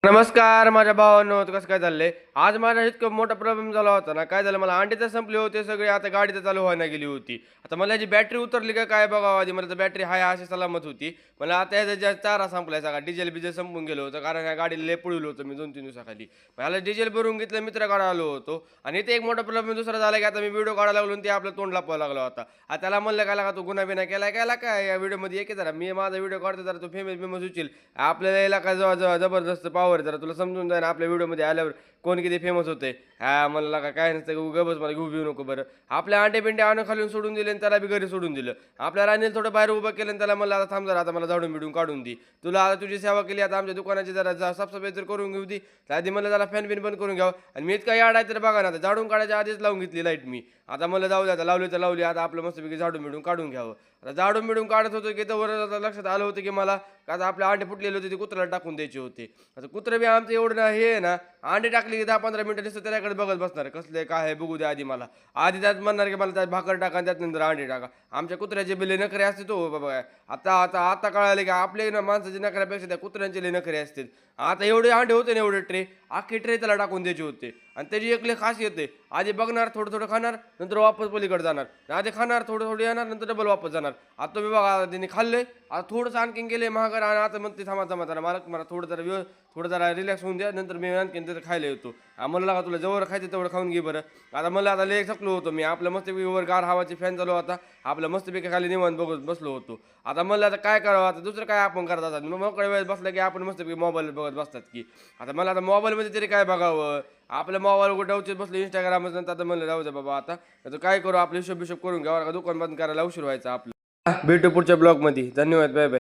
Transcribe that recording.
नमस्कार माझ्या भावांनो, कसं काय चाललंय? आज माझा इतकं मोठा प्रॉब्लेम झाला होता ना, काय झालं मला अंडे तर संपले होते सगळे, आता गाडी तर चालू व्हायला गेली होती. आता मला याची बॅटरी उतरली का काय बघावं आधी. मला तर बॅटरी हाय अशी सलामत होती. मला आता ह्याचा ज्या चारा संपलाय सगळा, डिझेल-बिझेल संपून गेलं होतं. कारण ह्या गाडीला लय पळवलं होतं मी 2-3 दिवसाखाली. मला डिझेल भरून घेतलं, मित्राकडे आलो होतो. आणि इथे एक मोठा प्रॉब्लेम दुसरा झाला, की आता मी व्हिडिओ काढायला लागलो आणि ते आपलं तोंड लपवायला लागला होता. आता त्याला म्हणलं, "काय लागा तू गुन्हा-बिन्हा केलाय? केला काय या व्हिडिओमध्ये? ये की जरा. मी माझा व्हिडिओ काढतो जरा, तू फेमस-बिमस होशील. आपल्याला याला काय जबरदस्त पॉवर जरा तुला समजून जाईल आपल्या व्हिडिओमध्ये आल्यावर कोण किती फेमस होते." हा म्हणला का काय नसतं उगा बस मला घेऊ बिऊ नको बरं. आपल्या अंडे-बिंडे आणून खालून सोडून दिले आणि त्याला बी घरी सोडून दिलं. आपल्या राणीला थोडं बाहेर उभं केलं आणि त्याला म्हणलं, "आता थांब जरा, आता मला झाडून बिडून काढून दे. तुला आता तुझी सेवा केली, आता आमच्या दुकानाची जरा साफसफाई तर करून घेऊ दे." तर आधी म्हणलं त्याला फॅन-बिन बंद करून घ्यावं आणि मी इतका याड आहे तर बघा ना, आता झाडून काढायच्या आधीच लावून घेतली लाईट मी. आता म्हणलं जाऊ दे, आता लावली तर लावली, आता आपलं मस्तपैकी झाडून बिडून काढून घ्यावं. आता झाडून बिडून काढत होतो की तर आता लक्षात आलं होतं की मला का आता आपले अंडे फुटलेले होते ते कुत्र्याला टाकून द्यायचे होते. आता कुत्रं बी आमचं एवढं हे आहे ना, अंडे टाकले की 10-15 मिनिटं नुसतं त्याच्याकडे बघत बसणार. कसलं काय आहे बघू द्या आधी मला. आधी त्यात म्हणणार की मला त्यात भाकर टाका आणि त्यात नंतर अंडे टाका. आमच्या कुत्र्याचे बी लय नखरे असते तो बाबा. आता आता आता कळाले की आपले ना माणसाचे नखऱ्यापेक्षा त्या कुत्र्यांचे लय नखरे असतात. आता एवढे अंडे होते ना, एवढे ट्रे, अख्खे ट्रे त्याला टाकून द्यायचे होते. आणि त्याची एक लय खासियत आहे. आधी बघणार, थोडं-थोडं खाणार, नंतर वापस पलीकडे जाणार. आधी खाणार, थोडं-थोडं येणार, नंतर डबल वापस जाणार. आता तुम्ही बघा, आता त्यांनी खाल्लंय, आता थोडंसं आणखीन गेले महागार आणि आता म्हणते थांबा थांबा जरा मालक मला थोडं जरा रिलॅक्स होऊन द्या, नंतर मी आणखीन तिथं खायला येतो. म्हणलं का तुला जेवढं खायचं तेवढं खाऊन घे बरं. आता मला आता लय थकलो होतो मी. आपलं मस्तपैकी वर गार हवाची फॅन चालू होता. आपलं मस्तपैकी खाली निवांत बघत बसलो होतो. आता म्हणलं आता काय करावं, आता दुसरं काय आपण करत असतात. मग मोकळ्या वेळेत बसलं की आपण मस्तपैकी मोबाईल बघत बसतात की. आता मला आता मोबाईलमध्ये तरी काय बघावं. आपल्या मोबाईल कुठं उचलत बसलो Instagramच, नंतर आता म्हणलं जाऊ दे बाबा आता. आता काय करू, आपलं हिशोब बिशोब करून घ्यावं का दुकान बंद करायला उशीर व्हायचा आपलं. भेटू पुढच्या ब्लॉगमध्ये. धन्यवाद. Bye bye.